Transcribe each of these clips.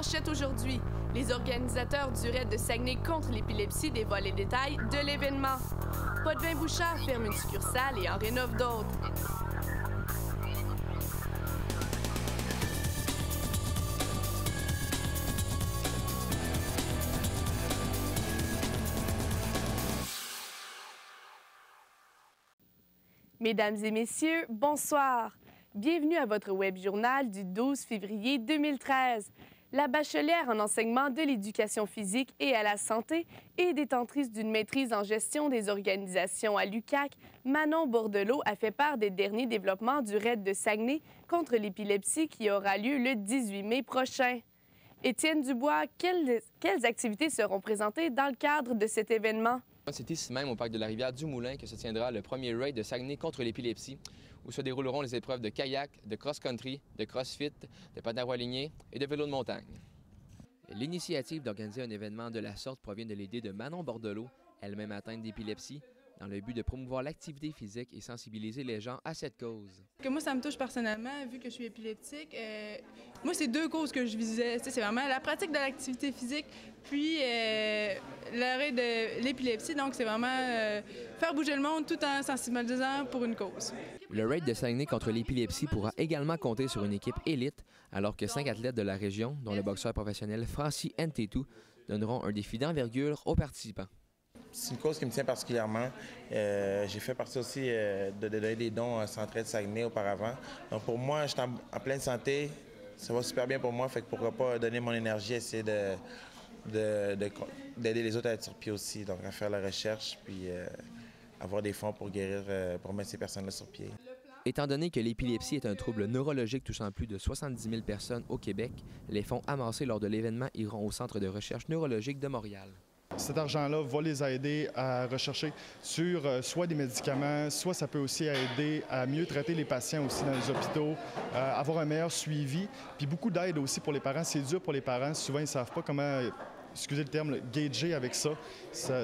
manchettes aujourd'hui. Les organisateurs du raid de Saguenay contre l'épilepsie dévoilent les détails de l'événement. Potvin-Bouchard ferme une succursale et en rénove d'autres. Mesdames et messieurs, bonsoir. Bienvenue à votre web journal du 12 février 2013. La bachelière en enseignement de l'éducation physique et à la santé et détentrice d'une maîtrise en gestion des organisations à l'UQAC, Manon Bordelot a fait part des derniers développements du raid de Saguenay contre l'épilepsie qui aura lieu le 18 mai prochain. Étienne Dubois, quelles activités seront présentées dans le cadre de cet événement? C'est ici même au parc de la rivière du Moulin que se tiendra le premier raid de Saguenay contre l'épilepsie, où se dérouleront les épreuves de kayak, de cross-country, de crossfit, de patin à lignée et de vélo de montagne. L'initiative d'organiser un événement de la sorte provient de l'idée de Manon Bordelot, elle-même atteinte d'épilepsie, dans le but de promouvoir l'activité physique et sensibiliser les gens à cette cause. Moi, ça me touche personnellement, vu que je suis épileptique. Moi, c'est deux causes que je visais. C'est vraiment la pratique de l'activité physique, puis l'arrêt de l'épilepsie. Donc, c'est vraiment faire bouger le monde tout en sensibilisant pour une cause. Le raid de Saguenay contre l'épilepsie pourra également compter sur une équipe élite, alors que 5 athlètes de la région, dont le boxeur professionnel Francis Ntetou, donneront un défi d'envergure aux participants. C'est une cause qui me tient particulièrement. J'ai fait partie aussi de donner des dons à Centraide Saguenay auparavant. Donc pour moi, je suis en pleine santé. Ça va super bien pour moi. Fait que pourquoi pas donner mon énergie, essayer d'aider les autres à être sur pied aussi. Donc à faire la recherche, puis avoir des fonds pour guérir, pour mettre ces personnes-là sur pied. Étant donné que l'épilepsie est un trouble neurologique touchant plus de 70 000 personnes au Québec, les fonds amassés lors de l'événement iront au Centre de recherche neurologique de Montréal. Cet argent-là va les aider à rechercher sur soit des médicaments, soit ça peut aussi aider à mieux traiter les patients aussi dans les hôpitaux, avoir un meilleur suivi, puis beaucoup d'aide aussi pour les parents. C'est dur pour les parents, souvent ils ne savent pas comment, excusez le terme, gager avec ça.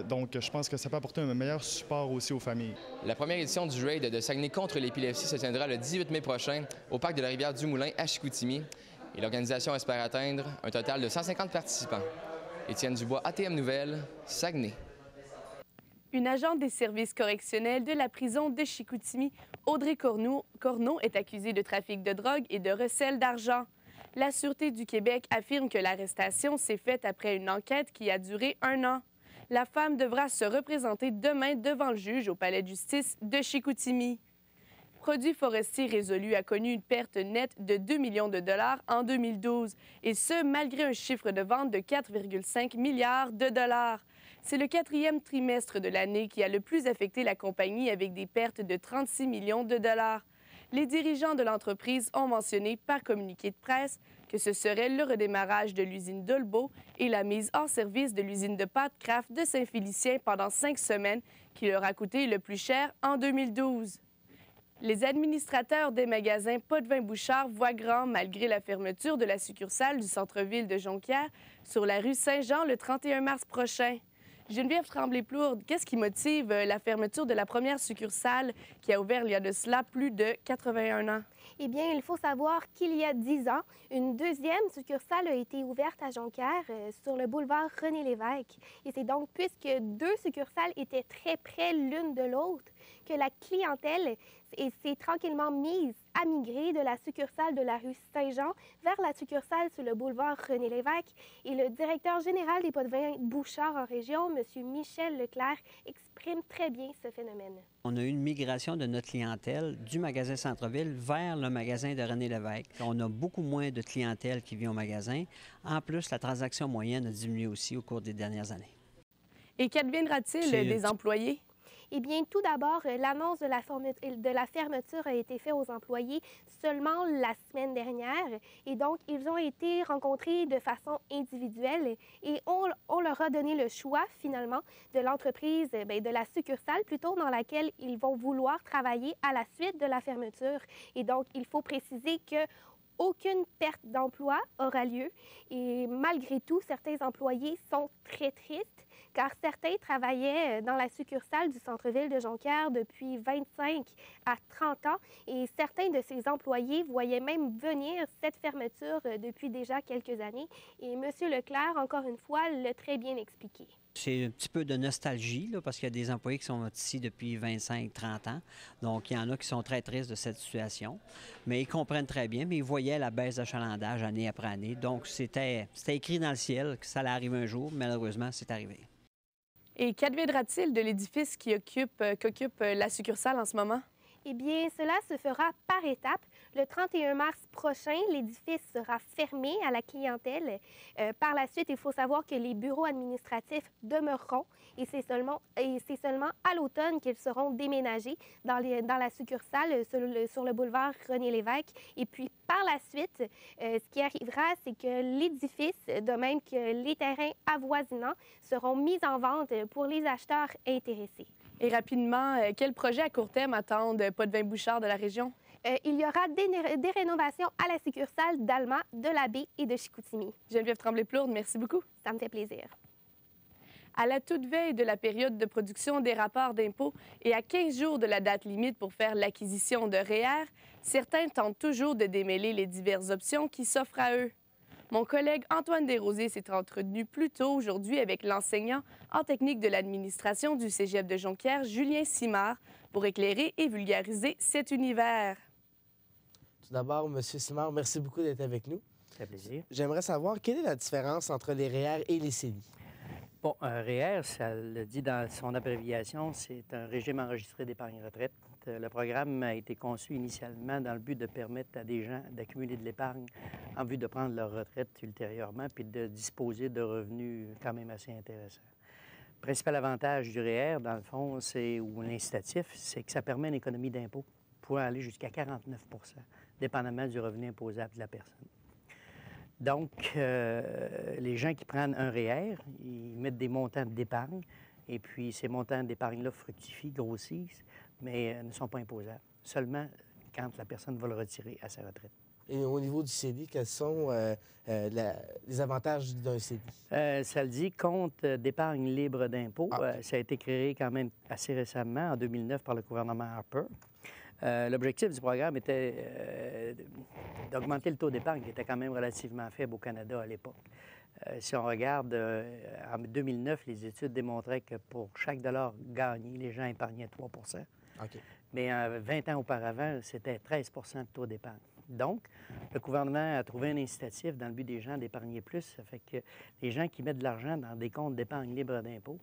Donc je pense que ça peut apporter un meilleur support aussi aux familles. La première édition du raid de Saguenay contre l'épilepsie se tiendra le 18 mai prochain au parc de la rivière du Moulin à Chicoutimi et l'organisation espère atteindre un total de 150 participants. Étienne Dubois, ATM Nouvelles, Saguenay. Une agente des services correctionnels de la prison de Chicoutimi, Audrey Corneau, est accusée de trafic de drogue et de recel d'argent. La Sûreté du Québec affirme que l'arrestation s'est faite après une enquête qui a duré 1 an. La femme devra se représenter demain devant le juge au palais de justice de Chicoutimi. Produits forestiers résolu a connu une perte nette de 2 millions de dollars en 2012, et ce, malgré un chiffre de vente de 4,5 milliards de dollars. C'est le 4e trimestre de l'année qui a le plus affecté la compagnie avec des pertes de 36 millions de dollars. Les dirigeants de l'entreprise ont mentionné par communiqué de presse que ce serait le redémarrage de l'usine d'Olbeau et la mise en service de l'usine de pâtes Kraft de Saint-Félicien pendant 5 semaines qui leur a coûté le plus cher en 2012. Les administrateurs des magasins Potvin-Bouchard voient grand malgré la fermeture de la succursale du centre-ville de Jonquière sur la rue Saint-Jean le 31 mars prochain. Geneviève Tremblay-Plourde, qu'est-ce qui motive la fermeture de la première succursale qui a ouvert il y a de cela plus de 81 ans? Eh bien, il faut savoir qu'il y a 10 ans, une deuxième succursale a été ouverte à Jonquière sur le boulevard René-Lévesque. Et c'est donc puisque 2 succursales étaient très près l'une de l'autre que la clientèle s'est tranquillement mise à migrer de la succursale de la rue Saint-Jean vers la succursale sur le boulevard René-Lévesque. Et le directeur général des Potvin-Bouchard en région, M. Michel Leclerc, exprime très bien ce phénomène. On a eu une migration de notre clientèle du magasin Centre-Ville vers le magasin de René-Lévesque. On a beaucoup moins de clientèle qui vient au magasin. En plus, la transaction moyenne a diminué aussi au cours des dernières années. Et qu'adviendra-t-il des employés? Eh bien, tout d'abord, l'annonce de la fermeture a été faite aux employés seulement la semaine dernière. Et donc, ils ont été rencontrés de façon individuelle et on leur a donné le choix, finalement, de l'entreprise, de la succursale, plutôt, dans laquelle ils vont vouloir travailler à la suite de la fermeture. Et donc, il faut préciser que aucune perte d'emploi aura lieu et malgré tout, certains employés sont très tristes car certains travaillaient dans la succursale du centre-ville de Jonquière depuis 25 à 30 ans et certains de ces employés voyaient même venir cette fermeture depuis déjà quelques années. Et M. Leclerc, encore une fois, l'a très bien expliqué. C'est un petit peu de nostalgie, là, parce qu'il y a des employés qui sont ici depuis 25-30 ans. Donc, il y en a qui sont très tristes de cette situation. Mais ils comprennent très bien, mais ils voyaient la baisse d'achalandage année après année. Donc, c'était écrit dans le ciel que ça allait arriver un jour. Malheureusement, c'est arrivé. Et qu'adviendra-t-il de l'édifice qu'occupe la succursale en ce moment? Eh bien, cela se fera par étapes. Le 31 mars prochain, l'édifice sera fermé à la clientèle. Par la suite, il faut savoir que les bureaux administratifs demeureront et c'est seulement à l'automne qu'ils seront déménagés dans la succursale sur le boulevard René-Lévesque. Et puis, par la suite, ce qui arrivera, c'est que l'édifice, de même que les terrains avoisinants, seront mis en vente pour les acheteurs intéressés. Et rapidement, quels projets à court terme attendent Potvin-Bouchard de la région? Il y aura des rénovations à la succursale d'Alma, de la Baie et de Chicoutimi. Geneviève Tremblay-Plourde, merci beaucoup. Ça me fait plaisir. À la toute veille de la période de production des rapports d'impôts et à 15 jours de la date limite pour faire l'acquisition de REER, certains tentent toujours de démêler les diverses options qui s'offrent à eux. Mon collègue Antoine Desrosiers s'est entretenu plus tôt aujourd'hui avec l'enseignant en technique de l'administration du Cégep de Jonquière, Julien Simard, pour éclairer et vulgariser cet univers. Tout d'abord, M. Simard, merci beaucoup d'être avec nous. Ça fait plaisir. J'aimerais savoir quelle est la différence entre les REER et les CELI. Bon, un REER, ça le dit dans son abréviation, c'est un régime enregistré d'épargne retraite. Le programme a été conçu initialement dans le but de permettre à des gens d'accumuler de l'épargne en vue de prendre leur retraite ultérieurement puis de disposer de revenus quand même assez intéressants. Le principal avantage du REER, dans le fond, ou l'incitatif, c'est que ça permet une économie d'impôt pouvant aller jusqu'à 49 dépendamment du revenu imposable de la personne. Donc, les gens qui prennent un REER, ils mettent des montants d'épargne et puis ces montants d'épargne-là fructifient, grossissent, mais ne sont pas imposables, seulement quand la personne va le retirer à sa retraite. Et au niveau du CELI, quels sont les avantages d'un CELI? Ça le dit, compte d'épargne libre d'impôt. Okay. Ça a été créé quand même assez récemment, en 2009, par le gouvernement Harper. L'objectif du programme était d'augmenter le taux d'épargne, qui était quand même relativement faible au Canada à l'époque. Si on regarde, en 2009, les études démontraient que pour chaque dollar gagné, les gens épargnaient 3 Okay. Mais 20 ans auparavant, c'était 13 de taux d'épargne. Donc, le gouvernement a trouvé un incitatif dans le but des gens d'épargner plus. Ça fait que les gens qui mettent de l'argent dans des comptes d'épargne libre d'impôt,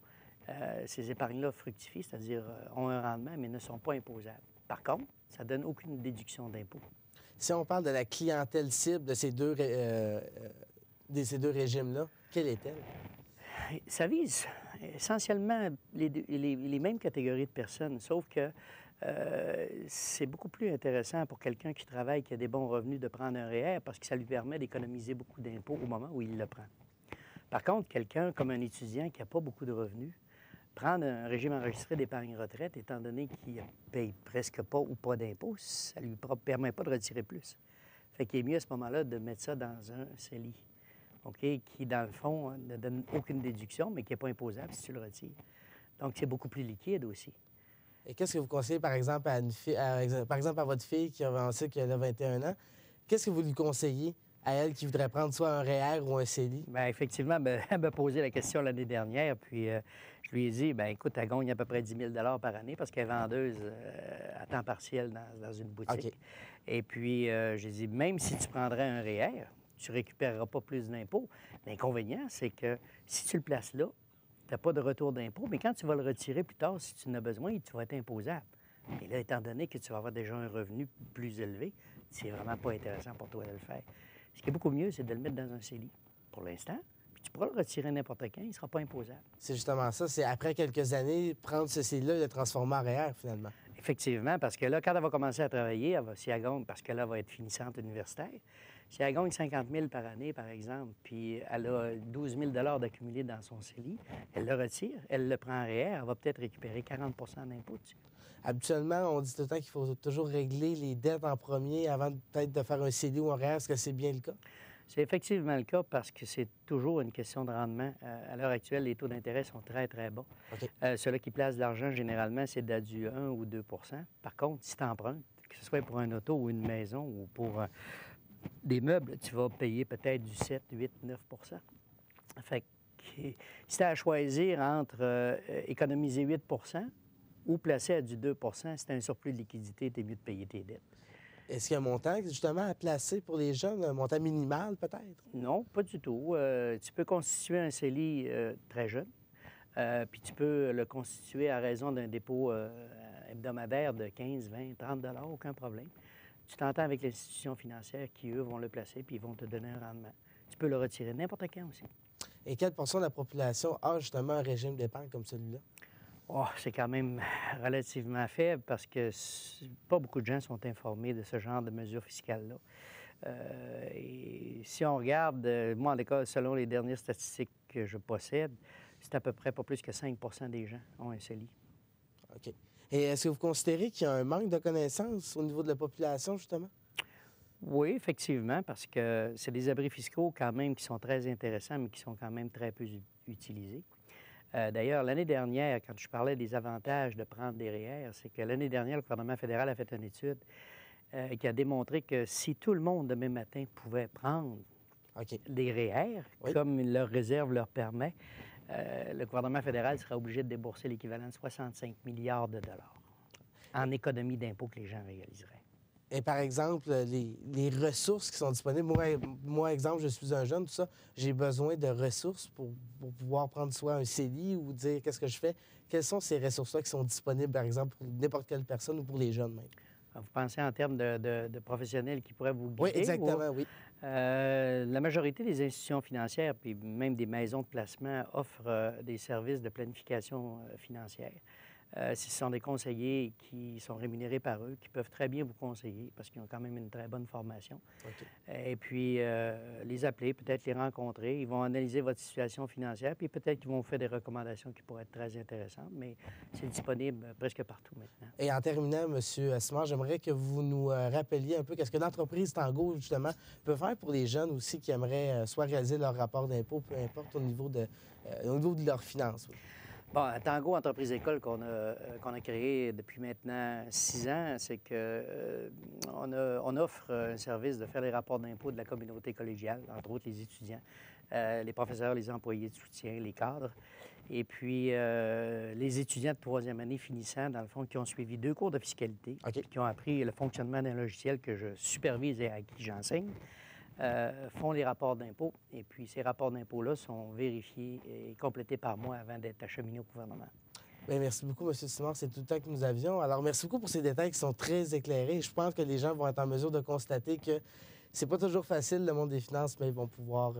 ces épargnes-là fructifient, c'est-à-dire ont un rendement, mais ne sont pas imposables. Par contre, ça ne donne aucune déduction d'impôt. Si on parle de la clientèle cible de ces deux régimes-là, quelle est-elle? Ça vise essentiellement les mêmes catégories de personnes, sauf que c'est beaucoup plus intéressant pour quelqu'un qui travaille, qui a des bons revenus, de prendre un REER parce que ça lui permet d'économiser beaucoup d'impôts au moment où il le prend. Par contre, quelqu'un comme un étudiant qui n'a pas beaucoup de revenus, prendre un régime enregistré d'épargne retraite, étant donné qu'il ne paye presque pas ou pas d'impôts, ça ne lui permet pas de retirer plus. Fait qu'il est mieux à ce moment-là de mettre ça dans un CELI, OK, qui, dans le fond, ne donne aucune déduction, mais qui n'est pas imposable si tu le retires. Donc, c'est beaucoup plus liquide aussi. Et qu'est-ce que vous conseillez, par exemple, à votre fille qui a avancé, qui a 21 ans? Qu'est-ce que vous lui conseillez à elle qui voudrait prendre soit un REER ou un CELI? Bien, effectivement, elle m'a posé la question l'année dernière, puis je lui ai dit, bien, écoute, elle gagne à peu près 10 000 par année parce qu'elle est vendeuse à temps partiel dans une boutique. Okay. Et puis, j'ai dit, même si tu prendrais un REER, tu ne récupéreras pas plus d'impôts. L'inconvénient, c'est que si tu le places là, tu n'as pas de retour d'impôt, mais quand tu vas le retirer plus tard, si tu en as besoin, tu vas être imposable. Et là, étant donné que tu vas avoir déjà un revenu plus élevé, c'est vraiment pas intéressant pour toi de le faire. Ce qui est beaucoup mieux, c'est de le mettre dans un CELI pour l'instant, puis tu pourras le retirer n'importe quand, il ne sera pas imposable. C'est justement ça, c'est après quelques années, prendre ce CELI-là et le transformer en REER, finalement. Effectivement, parce que là, quand elle va commencer à travailler, si elle gagne, parce que là, elle va être finissante universitaire, si elle gagne 50 000 par année, par exemple, puis elle a 12 000 d'accumulé dans son CELI, elle le retire, elle le prend en REER, elle va peut-être récupérer 40 d'impôt dessus. Habituellement, on dit tout le temps qu'il faut toujours régler les dettes en premier avant peut-être de faire un CELI ou un REER. Est-ce que c'est bien le cas? C'est effectivement le cas parce que c'est toujours une question de rendement. À l'heure actuelle, les taux d'intérêt sont très, très bas. OK. Ceux-là qui placent de l'argent, généralement, c'est du 1 ou 2 Par contre, si tu empruntes, que ce soit pour un auto ou une maison ou pour des meubles, tu vas payer peut-être du 7, 8, 9 Fait que si tu as à choisir entre économiser 8 ou placer à du 2 si tu as un surplus de liquidité, tu es mieux de payer tes dettes. Est-ce qu'il y a un montant, justement, à placer pour les jeunes, un montant minimal, peut-être? Non, pas du tout. Tu peux constituer un CELI très jeune, puis tu peux le constituer à raison d'un dépôt hebdomadaire de 15, 20, 30 $, aucun problème. Tu t'entends avec l'institution financière qui, eux, vont le placer puis ils vont te donner un rendement. Tu peux le retirer n'importe quand aussi. Et quelle portion de la population a justement un régime d'épargne comme celui-là? Oh, c'est quand même relativement faible parce que pas beaucoup de gens sont informés de ce genre de mesures fiscales-là. Et si on regarde, moi, en tout cas, selon les dernières statistiques que je possède, c'est à peu près pas plus que 5 des gens ont un CELI. OK. Et est-ce que vous considérez qu'il y a un manque de connaissances au niveau de la population, justement? Oui, effectivement, parce que c'est des abris fiscaux quand même qui sont très intéressants, mais qui sont quand même très peu utilisés. D'ailleurs, l'année dernière, quand je parlais des avantages de prendre des REER, c'est que l'année dernière, le gouvernement fédéral a fait une étude qui a démontré que si tout le monde, demain matin, pouvait prendre des REER, comme leur réserve leur permet, le gouvernement fédéral serait obligé de débourser l'équivalent de 65 milliards de dollars en économie d'impôts que les gens réaliseraient. Et par exemple, les ressources qui sont disponibles, moi, exemple, je suis un jeune, tout ça, j'ai besoin de ressources pour pouvoir prendre soit un CELI ou dire qu'est-ce que je fais. Quelles sont ces ressources-là qui sont disponibles, par exemple, pour n'importe quelle personne ou pour les jeunes même? Vous pensez en termes de professionnels qui pourraient vous guider? Oui, exactement, oui. La majorité des institutions financières, puis même des maisons de placement, offrent des services de planification financière. Ce sont des conseillers qui sont rémunérés par eux, qui peuvent très bien vous conseiller parce qu'ils ont quand même une très bonne formation. Okay. Et puis, les appeler, peut-être les rencontrer. Ils vont analyser votre situation financière, puis peut-être qu'ils vont vous faire des recommandations qui pourraient être très intéressantes, mais c'est disponible presque partout maintenant. Et en terminant, M. Simard, j'aimerais que vous nous rappeliez un peu qu'est-ce que l'entreprise Tango, justement, peut faire pour les jeunes aussi qui aimeraient soit réaliser leur rapport d'impôt, peu importe au niveau de leurs finances. Oui. Bon, Tango Entreprise École qu'on a créé depuis maintenant 6 ans, c'est qu'on offre un service de faire les rapports d'impôt de la communauté collégiale, entre autres les étudiants, les professeurs, les employés de soutien, les cadres. Et puis, les étudiants de 3e année finissant, dans le fond, qui ont suivi 2 cours de fiscalité, qui ont appris le fonctionnement d'un logiciel que je supervise et à qui j'enseigne, font les rapports d'impôt. Et puis, ces rapports d'impôt-là sont vérifiés et complétés par moi avant d'être acheminés au gouvernement. Bien, merci beaucoup, M. Simard. C'est tout le temps que nous avions. Alors, merci beaucoup pour ces détails qui sont très éclairés. Je pense que les gens vont être en mesure de constater que c'est pas toujours facile, le monde des finances, mais ils vont pouvoir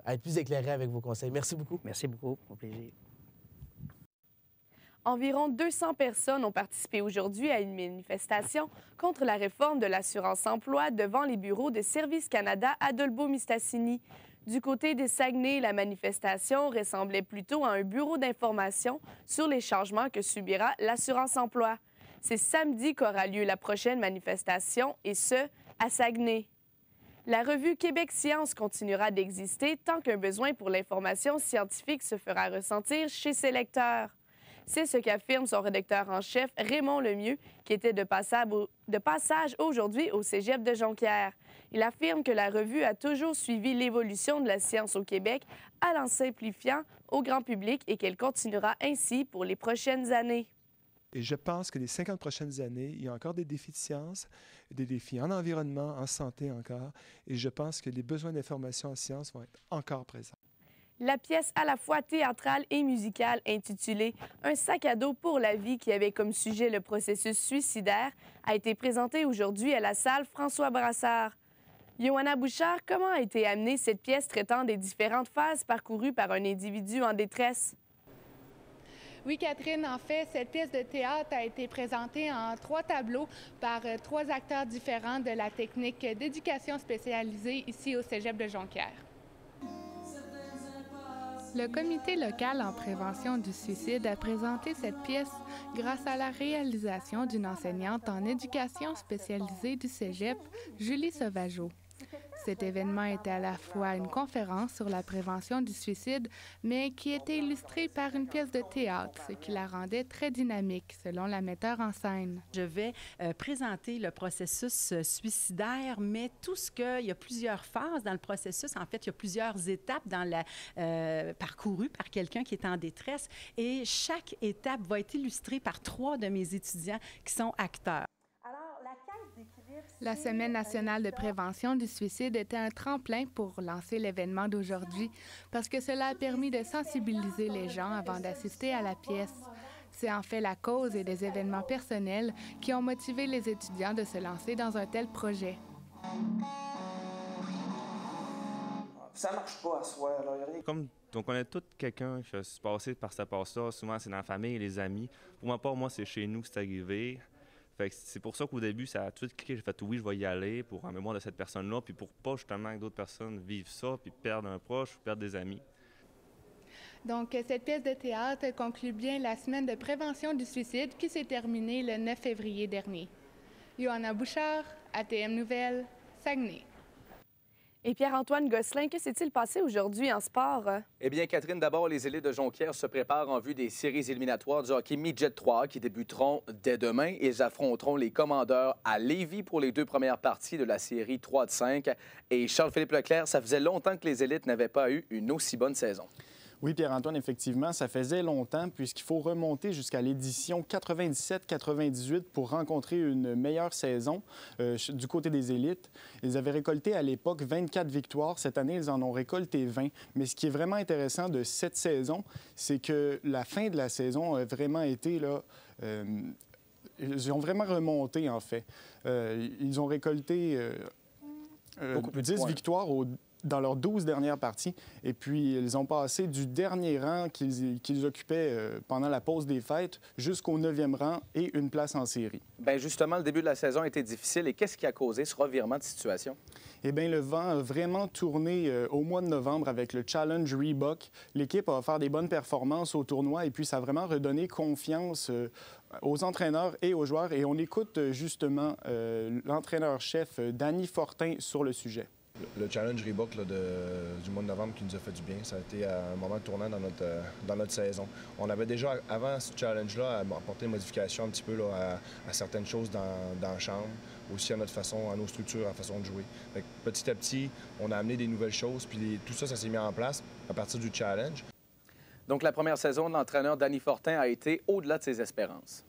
être plus éclairés avec vos conseils. Merci beaucoup. Merci beaucoup. Au plaisir. Environ 200 personnes ont participé aujourd'hui à une manifestation contre la réforme de l'assurance-emploi devant les bureaux de Service Canada à Dolbeau-Mistassini. Du côté des Saguenay, la manifestation ressemblait plutôt à un bureau d'information sur les changements que subira l'assurance-emploi. C'est samedi qu'aura lieu la prochaine manifestation, et ce, à Saguenay. La revue Québec Science continuera d'exister tant qu'un besoin pour l'information scientifique se fera ressentir chez ses lecteurs. C'est ce qu'affirme son rédacteur en chef, Raymond Lemieux, qui était de passage aujourd'hui au Cégep de Jonquière. Il affirme que la revue a toujours suivi l'évolution de la science au Québec en la simplifiant au grand public et qu'elle continuera ainsi pour les prochaines années. Et je pense que les 50 prochaines années, il y a encore des défis de science, des défis en environnement, en santé encore, et je pense que les besoins d'information en science vont être encore présents. La pièce à la fois théâtrale et musicale intitulée « Un sac à dos pour la vie » qui avait comme sujet le processus suicidaire a été présentée aujourd'hui à la salle François Brassard. Johanna Bouchard, comment a été amenée cette pièce traitant des différentes phases parcourues par un individu en détresse? Oui, Catherine, en fait, cette pièce de théâtre a été présentée en 3 tableaux par 3 acteurs différents de la technique d'éducation spécialisée ici au Cégep de Jonquière. Le comité local en prévention du suicide a présenté cette pièce grâce à la réalisation d'une enseignante en éducation spécialisée du Cégep, Julie Sauvageau. Cet événement était à la fois une conférence sur la prévention du suicide, mais qui était illustrée par une pièce de théâtre, ce qui la rendait très dynamique, selon la metteur en scène. Je vais présenter le processus suicidaire, mais il y a plusieurs phases dans le processus. En fait, il y a plusieurs étapes parcourues par quelqu'un qui est en détresse, et chaque étape va être illustrée par 3 de mes étudiants qui sont acteurs. La Semaine nationale de prévention du suicide était un tremplin pour lancer l'événement d'aujourd'hui parce que cela a permis de sensibiliser les gens avant d'assister à la pièce. C'est en fait la cause et des événements personnels qui ont motivé les étudiants de se lancer dans un tel projet. Ça marche pas à soi. Donc, on est tous quelqu'un qui a passé par cette passe-là. Souvent, c'est dans la famille et les amis. Pour ma part, moi, c'est chez nous que c'est arrivé. Fait que c'est pour ça qu'au début, ça a tout de suite cliqué. J'ai fait oui, je vais y aller pour en mémoire de cette personne-là, puis pour pas justement que d'autres personnes vivent ça, puis perdent un proche ou perdent des amis. Donc, cette pièce de théâtre conclut bien la semaine de prévention du suicide qui s'est terminée le 9 février dernier. Johanna Bouchard, ATM Nouvelles, Saguenay. Et Pierre-Antoine Gosselin, que s'est-il passé aujourd'hui en sport? Eh bien, Catherine, d'abord, les élites de Jonquière se préparent en vue des séries éliminatoires du hockey Midget 3 qui débuteront dès demain. Ils affronteront les Commandeurs à Lévis pour les 2 premières parties de la série 3 de 5. Et Charles-Philippe Leclerc, ça faisait longtemps que les élites n'avaient pas eu une aussi bonne saison. Oui, Pierre-Antoine, effectivement, ça faisait longtemps puisqu'il faut remonter jusqu'à l'édition 97-98 pour rencontrer une meilleure saison du côté des élites. Ils avaient récolté à l'époque 24 victoires. Cette année, ils en ont récolté 20. Mais ce qui est vraiment intéressant de cette saison, c'est que la fin de la saison a vraiment été là. Ils ont vraiment remonté, en fait. Ils ont récolté beaucoup plus de 10 victoires dans leurs 12 dernières parties. Et puis, ils ont passé du dernier rang qu'ils occupaient pendant la pause des fêtes jusqu'au 9e rang et une place en série. Bien, justement, le début de la saison a été difficile. Et qu'est-ce qui a causé ce revirement de situation? Eh bien, le vent a vraiment tourné au mois de novembre avec le Challenge Reebok. L'équipe a offert des bonnes performances au tournoi et puis ça a vraiment redonné confiance aux entraîneurs et aux joueurs. Et on écoute justement l'entraîneur-chef Danny Fortin sur le sujet. Le challenge Reebok du mois de novembre qui nous a fait du bien, ça a été un moment tournant dans notre saison. On avait déjà, avant ce challenge-là, apporté des modifications un petit peu là, à certaines choses dans la chambre, aussi à notre façon, à nos structures, à la façon de jouer. Fait que petit à petit, on a amené des nouvelles choses, puis tout ça, ça s'est mis en place à partir du challenge. Donc, la première saison de l'entraîneur Danny Fortin a été au-delà de ses espérances.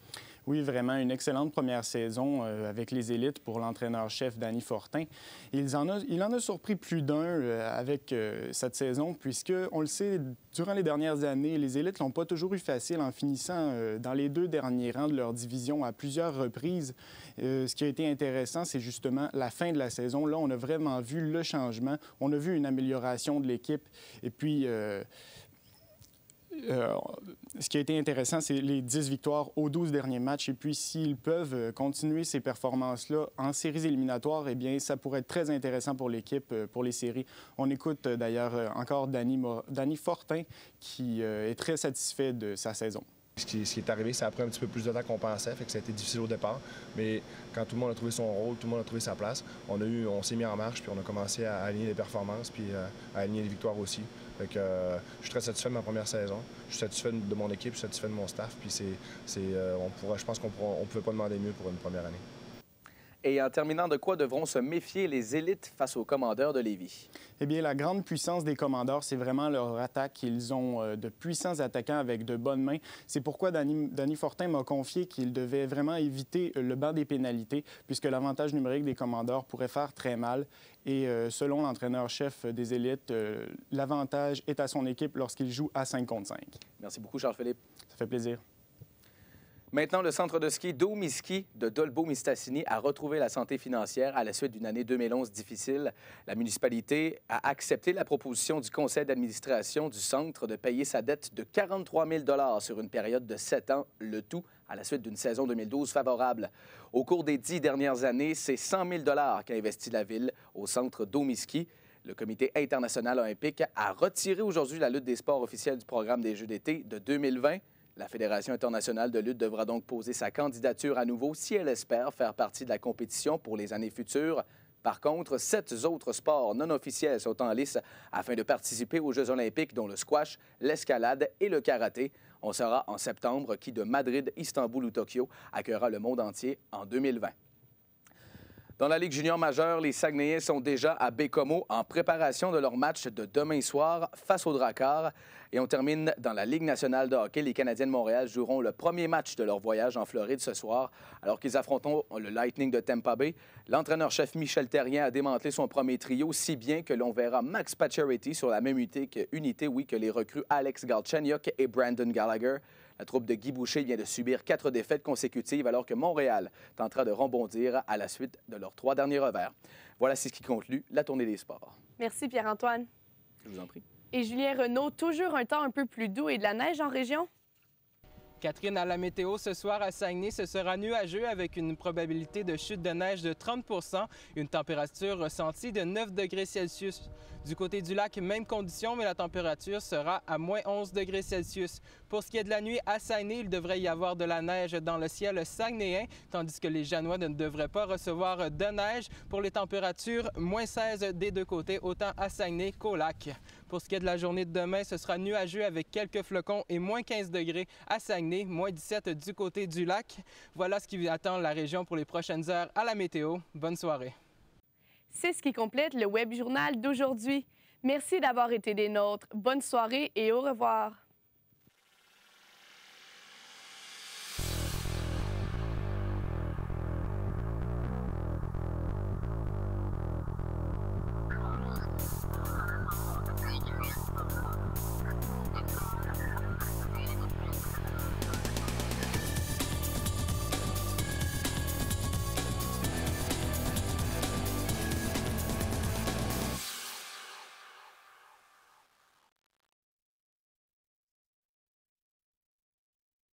Oui, vraiment une excellente première saison avec les élites pour l'entraîneur-chef Danny Fortin. Il en a surpris plus d'un avec cette saison, puisque, on le sait, durant les dernières années, les élites l'ont pas toujours eu facile en finissant dans les 2 derniers rangs de leur division à plusieurs reprises. Ce qui a été intéressant, c'est justement la fin de la saison. Là, on a vraiment vu le changement. On a vu une amélioration de l'équipe. Et puis... ce qui a été intéressant, c'est les 10 victoires aux 12 derniers matchs. Et puis, s'ils peuvent continuer ces performances-là en séries éliminatoires, eh bien, ça pourrait être très intéressant pour l'équipe, pour les séries. On écoute d'ailleurs encore Danny Fortin, qui est très satisfait de sa saison. Ce qui est arrivé, ça a pris un petit peu plus de temps qu'on pensait, fait que ça a été difficile au départ. Mais quand tout le monde a trouvé son rôle, tout le monde a trouvé sa place, on s'est mis en marche, puis on a commencé à aligner les performances, puis à aligner les victoires aussi. Fait que, je suis très satisfait de ma première saison. Je suis satisfait de mon équipe, je suis satisfait de mon staff. Puis je pense qu'on ne pouvait pas demander mieux pour une première année. Et en terminant, de quoi devront se méfier les élites face aux Commandeurs de Lévis? Eh bien, la grande puissance des Commandeurs, c'est vraiment leur attaque. Ils ont de puissants attaquants avec de bonnes mains. C'est pourquoi Danny Fortin m'a confié qu'il devait vraiment éviter le banc des pénalités, puisque l'avantage numérique des Commandeurs pourrait faire très mal. Et selon l'entraîneur-chef des élites, l'avantage est à son équipe lorsqu'il joue à 5 contre 5. Merci beaucoup, Charles-Philippe. Ça fait plaisir. Maintenant, le centre de ski d'Omiski de Dolbeau-Mistassini a retrouvé la santé financière à la suite d'une année 2011 difficile. La municipalité a accepté la proposition du conseil d'administration du centre de payer sa dette de 43 000 sur une période de 7 ans, le tout à la suite d'une saison 2012 favorable. Au cours des 10 dernières années, c'est 100 000 qu'a investi la ville au centre d'Omiski. Le Comité international olympique a retiré aujourd'hui la lutte des sports officiels du programme des Jeux d'été de 2020. La Fédération internationale de lutte devra donc poser sa candidature à nouveau si elle espère faire partie de la compétition pour les années futures. Par contre, 7 autres sports non officiels sont en lice afin de participer aux Jeux olympiques, dont le squash, l'escalade et le karaté. On saura en septembre qui de Madrid, Istanbul ou Tokyo accueillera le monde entier en 2020. Dans la Ligue junior majeure, les Saguenayens sont déjà à Bécomo en préparation de leur match de demain soir face aux Dracars. Et on termine dans la Ligue nationale de hockey. Les Canadiens de Montréal joueront le premier match de leur voyage en Floride ce soir, alors qu'ils affronteront le Lightning de Tampa Bay. L'entraîneur-chef Michel Therrien a démantelé son premier trio, si bien que l'on verra Max Pacioretty sur la même unité que les recrues Alex Galchenyuk et Brandon Gallagher. La troupe de Guy Boucher vient de subir 4 défaites consécutives alors que Montréal tentera de rebondir à la suite de leurs 3 derniers revers. Voilà ce qui conclut la tournée des sports. Merci Pierre-Antoine. Je vous en prie. Et Julien Renaud, toujours un temps un peu plus doux et de la neige en région? Catherine, à la météo, ce soir à Saguenay, ce sera nuageux avec une probabilité de chute de neige de 30 %, une température ressentie de 9 degrés Celsius. Du côté du lac, même condition, mais la température sera à moins 11 degrés Celsius. Pour ce qui est de la nuit à Saguenay, il devrait y avoir de la neige dans le ciel saguenayen, tandis que les Janois ne devraient pas recevoir de neige. Pour les températures, moins 16 des deux côtés, autant à Saguenay qu'au lac. Pour ce qui est de la journée de demain, ce sera nuageux avec quelques flocons et moins 15 degrés à Saguenay, moins 17 du côté du lac. Voilà ce qui attend la région pour les prochaines heures à la météo. Bonne soirée. C'est ce qui complète le Web Journal d'aujourd'hui. Merci d'avoir été des nôtres. Bonne soirée et au revoir.